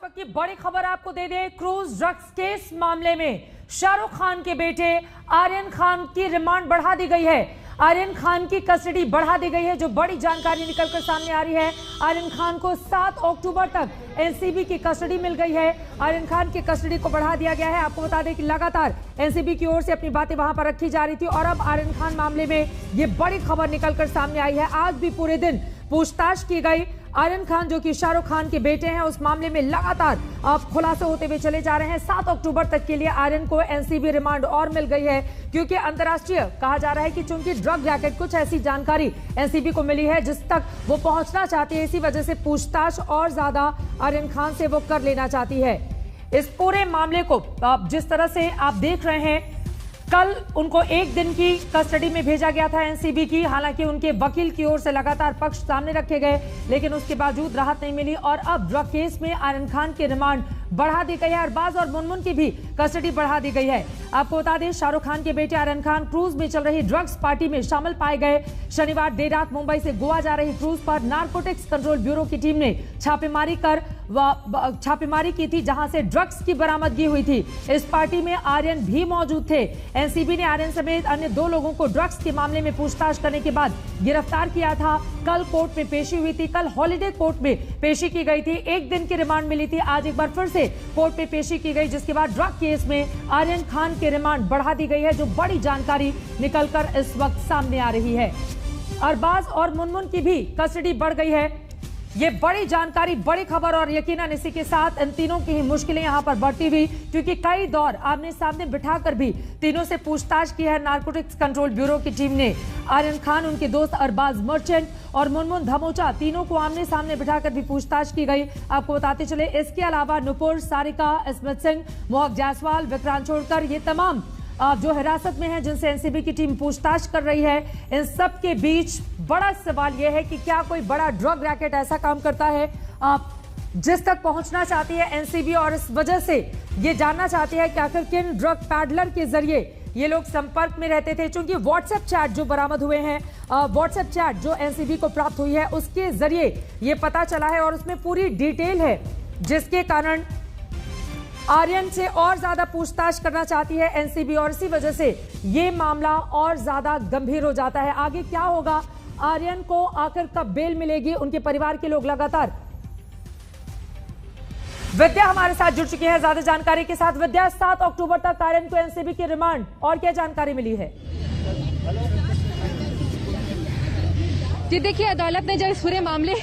वक्त की बड़ी खबर आपको दे दें। क्रूज ड्रग्स केस मामले में शाहरुख खान के बेटे आर्यन खान की रिमांड बढ़ा दी गई है। आर्यन खान की कस्टडी बढ़ा दी गई है। जो बड़ी जानकारी निकलकर सामने आ रही है, आर्यन खान को 7 अक्टूबर तक एनसीबी की कस्टडी मिल गई है। आर्यन खान की कस्टडी को बढ़ा दिया गया है। आपको बता दें कि लगातार एनसीबी की ओर से अपनी बातें वहां पर रखी जा रही थी और अब आर्यन खान मामले में ये बड़ी खबर निकलकर सामने आई है। आज भी पूरे दिन पूछताछ की गई। आर्यन खान जो कि शाहरुख खान के बेटे हैं, उस मामले में लगातार अब खुलासे होते हुए चले जा रहे हैं। 7 अक्टूबर तक के लिए आर्यन को एनसीबी रिमांड और मिल गई है, क्योंकि अंतर्राष्ट्रीय कहा जा रहा है कि चूंकि ड्रग रैकेट कुछ ऐसी जानकारी एनसीबी को मिली है जिस तक वो पहुंचना चाहती है। इसी वजह से पूछताछ और ज्यादा आर्यन खान से वो कर लेना चाहती है। इस पूरे मामले को जिस तरह से आप देख रहे हैं, कल उनको 1 दिन की कस्टडी में भेजा गया था एनसीबी की। हालांकि उनके वकील की ओर से लगातार पक्ष सामने रखे गए, लेकिन उसके बावजूद राहत नहीं मिली और अब ड्रग केस में आर्यन खान की रिमांड बढ़ा दी गई है। अरबाज और मुनमुन की भी कस्टडी बढ़ा दी गई है। आपको बता दें, शाहरुख खान के बेटे आर्यन खान क्रूज में चल रही ड्रग्स पार्टी में शामिल पाए गए। शनिवार देर रात मुंबई से गोवा जा रही क्रूज पर नारकोटिक्स कंट्रोल ब्यूरो की टीम ने छापेमारी की थी, जहां से ड्रग्स की बरामदगी हुई थी। इस पार्टी में आर्यन भी मौजूद थे। एनसीबी ने आर्यन समेत अन्य 2 लोगों को ड्रग्स के मामले में पूछताछ करने के बाद गिरफ्तार किया था। कल कोर्ट में पेशी हुई थी। कल हॉलिडे कोर्ट में पेशी की गई थी। 1 दिन की रिमांड मिली थी। आज एक बार फिर से कोर्ट में पेशी की गई, जिसके बाद ड्रग केस में आर्यन खान की रिमांड बढ़ा दी गई है। जो बड़ी जानकारी निकलकर इस वक्त सामने आ रही है, अरबाज और मुनमुन की भी कस्टडी बढ़ गई है। ये बड़ी जानकारी, बड़ी खबर और यकीनन इसी के साथ इन तीनों की ही मुश्किलें यहां पर बढ़ती हुई, क्योंकि कई दौर आमने सामने बिठाकर भी तीनों से पूछताछ की है नारकोटिक्स कंट्रोल ब्यूरो की टीम ने। आर्यन खान, उनके दोस्त अरबाज मर्चेंट और मुनमुन धमोचा, तीनों को आमने सामने बिठाकर भी पूछताछ की गई। आपको बताते चले, इसके अलावा नुपुर, सारिका, स्मित सिंह, मोहक जायसवाल, विक्रांत छोड़कर, ये तमाम जो हिरासत में हैं, जिनसे एनसीबी की टीम पूछताछ कर रही है। इन सब के बीच बड़ा सवाल यह है कि क्या कोई बड़ा ड्रग रैकेट ऐसा काम करता है जिस तक पहुंचना चाहती है एनसीबी, और इस वजह से ये जानना चाहती है कि आखिर किन ड्रग पैडलर के जरिए ये लोग संपर्क में रहते थे। चूंकि व्हाट्सएप चैट जो बरामद हुए हैं, व्हाट्सएप चैट जो एनसीबी को प्राप्त हुई है, उसके जरिए ये पता चला है और उसमें पूरी डिटेल है, जिसके कारण आर्यन से और ज्यादा पूछताछ करना चाहती है एनसीबी और इसी वजह से ये मामला और ज्यादा गंभीर हो जाता है। आगे क्या होगा, आर्यन को आखिर कब बेल मिलेगी, उनके परिवार के लोग लगातार। विद्या हमारे साथ जुड़ चुकी है ज्यादा जानकारी के साथ। विद्या, 7 अक्टूबर तक आर्यन को एनसीबी की रिमांड, और क्या जानकारी मिली है? जी देखिए, अदालत ने जब इस पूरे मामले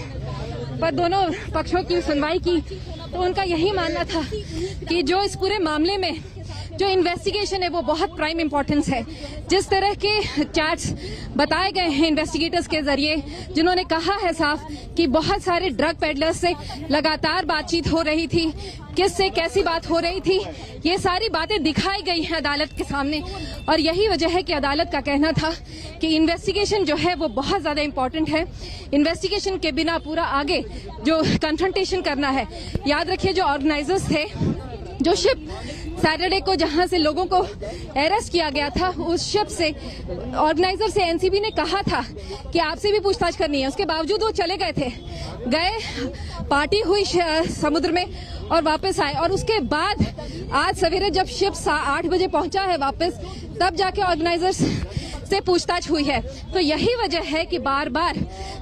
पर दोनों पक्षों की सुनवाई की तो उनका यही मानना था कि जो इस पूरे मामले में जो इन्वेस्टिगेशन है वो बहुत प्राइम इंपॉर्टेंस है। जिस तरह के चैट्स बताए गए हैं इन्वेस्टिगेटर्स के जरिए, जिन्होंने कहा है साफ कि बहुत सारे ड्रग पेडलर्स से लगातार बातचीत हो रही थी, किससे कैसी बात हो रही थी, ये सारी बातें दिखाई गई हैं अदालत के सामने। और यही वजह है कि अदालत का कहना था कि इन्वेस्टिगेशन जो है वो बहुत ज्यादा इंपॉर्टेंट है। इन्वेस्टिगेशन के बिना पूरा आगे जो कन्फ्रंटेशन करना है, याद रखिए जो ऑर्गेनाइजर्स थे, जो शिप सैटरडे को जहां से लोगों को अरेस्ट किया गया था, उस शिप से ऑर्गेनाइजर से एनसीबी ने कहा था कि आपसे भी पूछताछ करनी है। उसके बावजूद वो चले गए थे, पार्टी हुई समुद्र में और वापस आए। और उसके बाद आज सवेरे जब शिप 8 बजे पहुंचा है वापस, तब जाके ऑर्गेनाइजर्स से पूछताछ हुई है। तो यही वजह है कि बार बार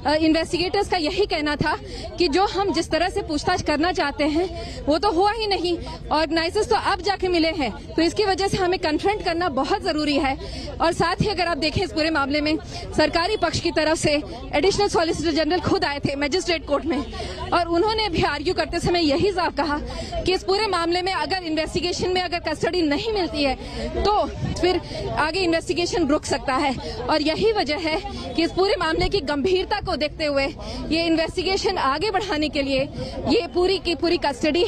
इन्वेस्टिगेटर्स का यही कहना था कि जो हम जिस तरह से पूछताछ करना चाहते हैं वो तो हुआ ही नहीं, ऑर्गेनाइजर्स तो अब जाके मिले हैं। तो इसकी वजह से हमें कन्फ्रंट करना बहुत जरूरी है। और साथ ही अगर आप देखें, इस पूरे मामले में सरकारी पक्ष की तरफ से एडिशनल सॉलिसिटर जनरल खुद आए थे मजिस्ट्रेट कोर्ट में, और उन्होंने भी आर्ग्यू करते समय यही साफ कहा कि इस पूरे मामले में अगर इन्वेस्टिगेशन में अगर कस्टडी नहीं मिलती है तो फिर आगे इन्वेस्टिगेशन रुक सकता है। और यही वजह है कि इस पूरे मामले की गंभीरता को देखते हुए ये इन्वेस्टिगेशन आगे बढ़ाने के लिए ये पूरी की पूरी कस्टडी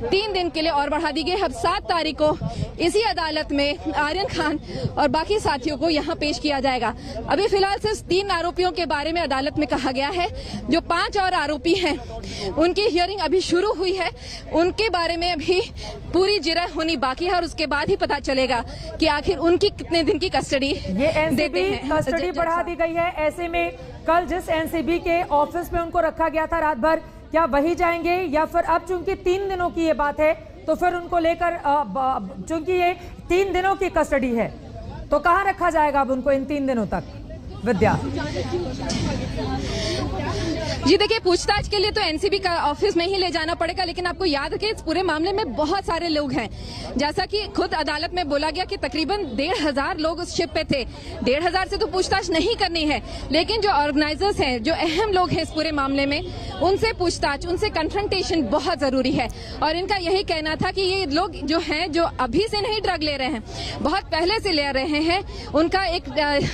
3 दिन के लिए और बढ़ा दी गई। अब 7 तारीख को इसी अदालत में आर्यन खान और बाकी साथियों को यहाँ पेश किया जाएगा। अभी फिलहाल सिर्फ 3 आरोपियों के बारे में अदालत में कहा गया है। जो 5 और आरोपी हैं उनकी हियरिंग अभी शुरू हुई है, उनके बारे में अभी पूरी जिरह होनी बाकी है और उसके बाद ही पता चलेगा कि आखिर उनकी कितने दिन की कस्टडी देते हैं। कस्टडी बढ़ा दी गई है। ऐसे में कल जिस एनसीबी के ऑफिस में उनको रखा गया था रात भर, क्या वही जाएंगे या फिर अब चूंकि 3 दिनों की ये बात है तो फिर उनको लेकर चूंकि ये 3 दिनों की कस्टडी है तो कहां रखा जाएगा अब उनको इन 3 दिनों तक? विद्या जी देखिए, पूछताछ के लिए तो एनसीबी का ऑफिस में ही ले जाना पड़ेगा, लेकिन आपको याद रखें इस पूरे मामले में बहुत सारे लोग हैं। जैसा कि खुद अदालत में बोला गया कि तकरीबन 1,500 लोग उस शिप पे थे। 1,500 से तो पूछताछ नहीं करनी है, लेकिन जो ऑर्गेनाइजर्स हैं, जो अहम लोग हैं इस पूरे मामले में, उनसे पूछताछ, उनसे कन्फ्रंटेशन बहुत जरूरी है। और इनका यही कहना था कि ये लोग जो हैं, जो अभी से नहीं ड्रग ले रहे हैं, बहुत पहले से ले रहे हैं। उनका एक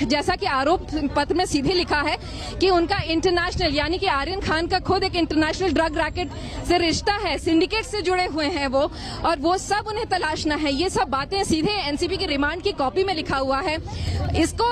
जैसा कि आरोप पत्र में सीधे लिखा है कि उनका इंटरनेशनल यानी कि आर्यन खान का खुद एक इंटरनेशनल ड्रग रैकेट से रिश्ता है, सिंडिकेट से जुड़े हुए हैं वो, और वो सब उन्हें तलाशना है। ये सब बातें सीधे एनसीबी की रिमांड की कॉपी में लिखा हुआ है। इसको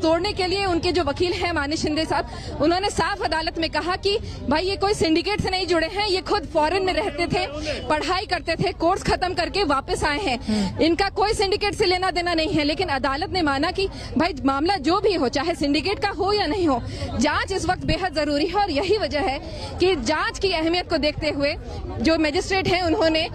तोड़ने के लिए उनके जो वकील हैं मानिश शिंदे साहब, उन्होंने साफ अदालत में कहा कि भाई ये कोई सिंडिकेट से नहीं जुड़े हैं, ये खुद फॉरेन में रहते थे, पढ़ाई करते थे, कोर्स खत्म करके वापस आए हैं, इनका कोई सिंडिकेट से लेना देना नहीं है। लेकिन अदालत ने माना कि भाई मामला जो भी हो, चाहे सिंडिकेट का हो या नहीं हो, जांच इस वक्त बेहद जरूरी है। और यही वजह है कि जांच की अहमियत को देखते हुए जो मजिस्ट्रेट हैं उन्होंने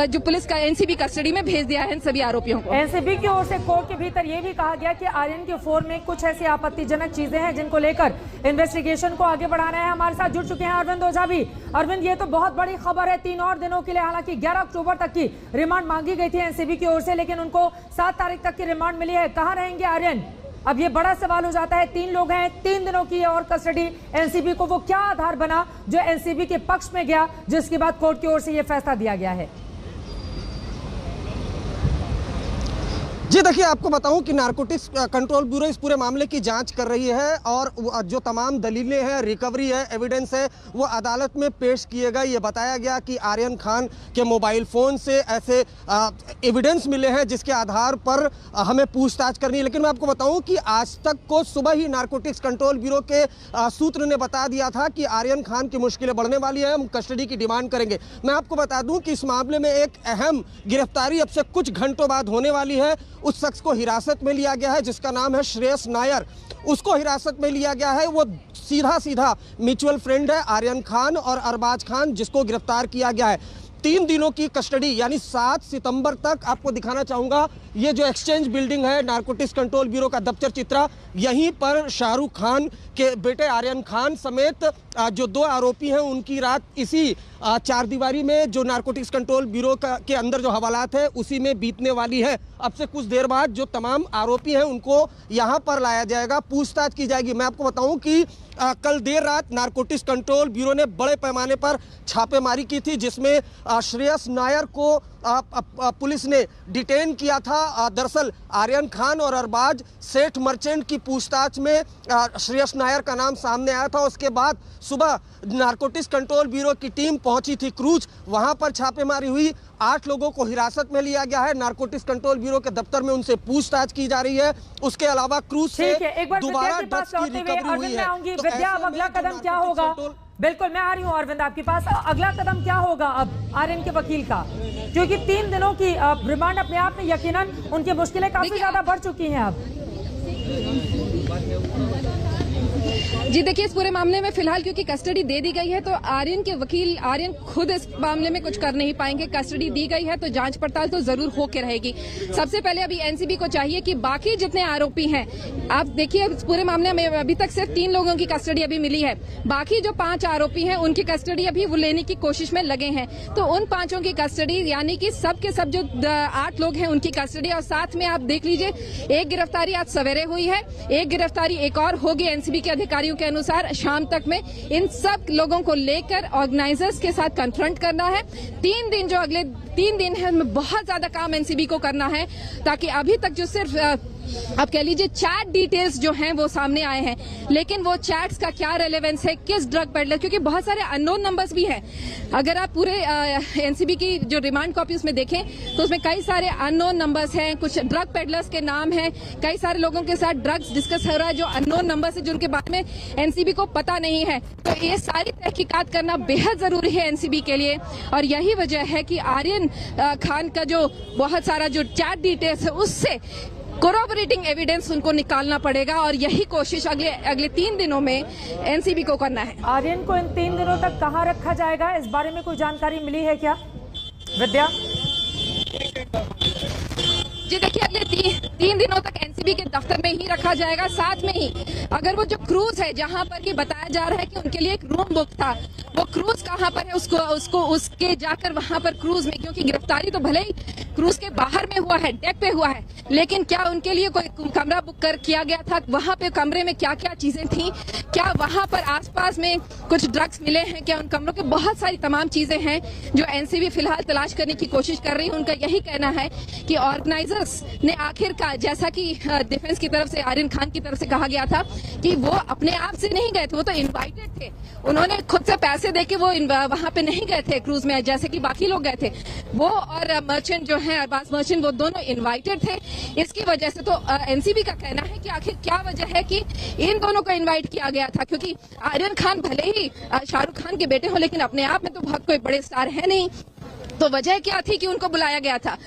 जो पुलिस का एनसीबी कस्टडी में भेज दिया है इन सभी आरोपियों को। एनसीबी की ओर से कोर्ट के भीतर यह भी कहा गया कि आर्यन के फोन में कुछ ऐसी आपत्तिजनक चीजें हैं जिनको लेकर इन्वेस्टिगेशन को आगे बढ़ाना है। हमारे साथ जुड़ चुके हैं अरविंद ओझा भी। अरविंद, ये तो बहुत बड़ी खबर है, 3 और दिनों के लिए, हालांकि 11 अक्टूबर तक की रिमांड मांगी गई थी एनसीबी की ओर से, लेकिन उनको 7 तारीख तक की रिमांड मिली है। कहां रहेंगे आर्यन? अब ये बड़ा सवाल हो जाता है। 3 लोग हैं, 3 दिनों की और कस्टडी एनसीबी को, वो क्या आधार बना जो एनसीबी के पक्ष में गया, जिसके बाद कोर्ट की ओर से ये फैसला दिया गया है? जी देखिए, आपको बताऊं कि नारकोटिक्स कंट्रोल ब्यूरो इस पूरे मामले की जांच कर रही है और जो तमाम दलीलें हैं, रिकवरी है, एविडेंस है, वो अदालत में पेश किए गए। ये बताया गया कि आर्यन खान के मोबाइल फ़ोन से ऐसे एविडेंस मिले हैं जिसके आधार पर हमें पूछताछ करनी है। लेकिन मैं आपको बताऊं कि आज तक को सुबह ही नारकोटिक्स कंट्रोल ब्यूरो के सूत्र ने बता दिया था कि आर्यन खान की मुश्किलें बढ़ने वाली है, हम कस्टडी की डिमांड करेंगे। मैं आपको बता दूं कि इस मामले में एक अहम गिरफ्तारी अब से कुछ घंटों बाद होने वाली है। उस शख्स को हिरासत में लिया गया है जिसका नाम है श्रेयस नायर। उसको हिरासत में लिया गया है, वो सीधा म्यूचुअल फ्रेंड है आर्यन खान और अरबाज खान, जिसको गिरफ्तार किया गया है। 3 दिनों की कस्टडी यानी 7 सितंबर तक। आपको दिखाना चाहूंगा, ये जो एक्सचेंज बिल्डिंग है नारकोटिक्स कंट्रोल ब्यूरो का दफ्तर चित्रा, यहीं पर शाहरुख खान के बेटे आर्यन खान समेत जो 2 आरोपी हैं उनकी रात इसी 4 दीवारी में जो नारकोटिक्स कंट्रोल ब्यूरो के अंदर जो हवालात है उसी में बीतने वाली है। अब से कुछ देर बाद जो तमाम आरोपी हैं उनको यहाँ पर लाया जाएगा, पूछताछ की जाएगी। मैं आपको बताऊं कि कल देर रात नारकोटिक्स कंट्रोल ब्यूरो ने बड़े पैमाने पर छापेमारी की थी, जिसमें श्रेयस नायर को पुलिस ने डिटेन किया था। दरअसल आर्यन खान और अरबाज सेठ मर्चेंट की पूछताछ में श्रेयस नायर का नाम सामने आया था। उसके बाद सुबह नारकोटिक्स कंट्रोल ब्यूरो की टीम पहुंची थी क्रूज, वहां पर छापेमारी हुई। 8 लोगों को हिरासत में लिया गया है। नारकोटिक्स कंट्रोल ब्यूरो के दफ्तर में उनसे पूछताछ की जा रही है। उसके अलावा क्रूज से दोबारा ड्रग्स की रिकवरी हुई है। तो विद्या, अब अगला कदम क्या होगा? बिल्कुल, मैं आ रही हूँ अरविंद आपके पास। अगला कदम क्या होगा अब आर्यन के वकील का, क्योंकि 3 दिनों की रिमांड अपने आप में यकीनन उनकी मुश्किलें काफी ज्यादा बढ़ चुकी हैं अब। जी देखिए, इस पूरे मामले में फिलहाल क्योंकि कस्टडी दे दी गई है तो आर्यन के वकील, आर्यन खुद इस मामले में कुछ कर नहीं पाएंगे। कस्टडी दी गई है तो जांच पड़ताल तो जरूर होकर रहेगी। सबसे पहले अभी एनसीबी को चाहिए कि बाकी जितने आरोपी हैं, आप देखिए इस पूरे मामले में अभी तक सिर्फ 3 लोगों की कस्टडी अभी मिली है, बाकी जो 5 आरोपी हैं उनकी कस्टडी अभी वो लेने की कोशिश में लगे हैं। तो उन 5 की कस्टडी यानी कि सब के सब जो 8 लोग हैं उनकी कस्टडी, और साथ में आप देख लीजिए एक गिरफ्तारी आज सवेरे हुई है, एक गिरफ्तारी एक और होगी एनसीबी के अधिकारियों के अनुसार शाम तक में। इन सब लोगों को लेकर ऑर्गेनाइजर्स के साथ कन्फ्रंट करना है। 3 दिन, जो अगले 3 दिन है, उनमें बहुत ज्यादा काम एनसीबी को करना है, ताकि अभी तक जो सिर्फ आप कह लीजिए चैट डिटेल्स जो हैं वो सामने आए हैं, लेकिन वो चैट्स का क्या रेलेवेंस है, किस ड्रग पेडलर, क्योंकि बहुत सारे अननोन नंबर्स भी हैं। अगर आप पूरे एनसीबी की जो रिमांड कॉपी उसमें देखें तो उसमें कई सारे अननोन नंबर्स हैं, कुछ ड्रग पेडलर्स के नाम हैं, कई सारे लोगों के साथ ड्रग्स डिस्कस हो रहा है जो अननोन नंबर्स है, जिनके बारे में एनसीबी को पता नहीं है। तो ये सारी तहकीकात करना बेहद जरूरी है एनसीबी के लिए, और यही वजह है कि आर्यन खान का जो बहुत सारा जो चैट डिटेल्स है उससे कोरोबरेटिंग एविडेंस उनको निकालना पड़ेगा और यही कोशिश अगले 3 दिनों में एनसीबी को करना है। आर्यन को इन 3 दिनों तक कहाँ रखा जाएगा, इस बारे में कोई जानकारी मिली है क्या विद्या? जी देखिए, अगले 3 दिनों तक एनसीबी के दफ्तर में ही रखा जाएगा। साथ में ही अगर वो जो क्रूज है जहां पर कि बताया जा रहा है कि उनके लिए एक रूम बुक था, वो क्रूज कहां पर है उसके जाकर वहां पर क्रूज में, क्योंकि गिरफ्तारी तो भले ही क्रूज के बाहर में हुआ है, डेक पे हुआ है, लेकिन क्या उनके लिए कोई कमरा बुक कर किया गया था? वहां पे कमरे में क्या क्या चीजें थी? क्या वहां पर आसपास में कुछ ड्रग्स मिले हैं क्या? उन कमरों के बहुत सारी तमाम चीजें हैं जो एनसीबी फिलहाल तलाश करने की कोशिश कर रही है। उनका यही कहना है कि ऑर्गेनाइजर्स ने आखिरकार, जैसा कि डिफेंस की तरफ से, आर्यन खान की तरफ से कहा गया था कि वो अपने आप से नहीं गए थे, वो तो इनवाइटेड थे। उन्होंने खुद से पैसे देके वो वहां पे नहीं गए थे क्रूज में, जैसे कि बाकी लोग गए थे। वो और मर्चेंट जो है, अरबाज मर्चेंट, वो दोनों इनवाइटेड थे। इसकी वजह से तो एनसीबी का कहना है कि आखिर क्या वजह है कि इन दोनों को इनवाइट किया गया था, क्योंकि आर्यन खान भले ही शाहरुख खान के बेटे हो, लेकिन अपने आप में तो बहुत कोई बड़े स्टार है नहीं। तो वजह क्या थी कि उनको बुलाया गया था?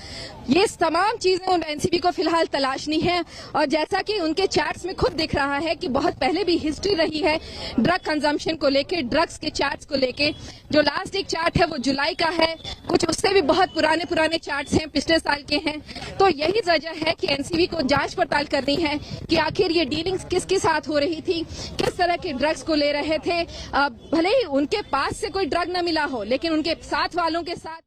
ये तमाम चीजें एनसीबी को फिलहाल तलाशनी है। और जैसा कि उनके चैट्स में खुद दिख रहा है कि बहुत पहले भी हिस्ट्री रही है ड्रग कंजम्पशन को लेके, ड्रग्स के चैट्स को लेके। जो लास्ट एक चैट है वो जुलाई का है, कुछ उससे भी बहुत पुराने चैट्स हैं, पिछले साल के हैं। तो यही वजह है कि एनसीबी को जांच पड़ताल करनी है कि आखिर ये डीलिंग्स किसके साथ हो रही थी, किस तरह के ड्रग्स को ले रहे थे। भले ही उनके पास से कोई ड्रग न मिला हो, लेकिन उनके साथ वालों के साथ